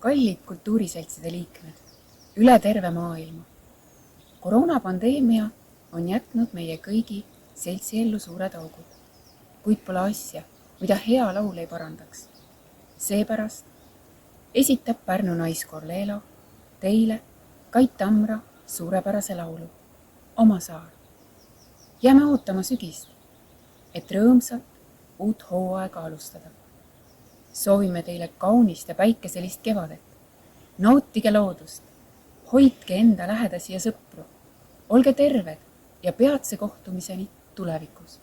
Kallid kultuuriseltside liikmed üle terve maailma. Koroonapandeemia on jätnud meie kõigi seltsiellu suured augud, kuid pole asja, mida hea laul ei parandaks. Seepärast esitab Pärnu naiskoor Leelo teile Kait Tamra suurepärase laulu Oma saar. Jääme ootama sügist, et rõõmsalt uut hooaega alustada. Soovime teile kaunist ja päikeselist kevadet. Nautige loodust, hoidke enda lähedasi ja sõpru. Olge terved ja peatse kohtumiseni tulevikus.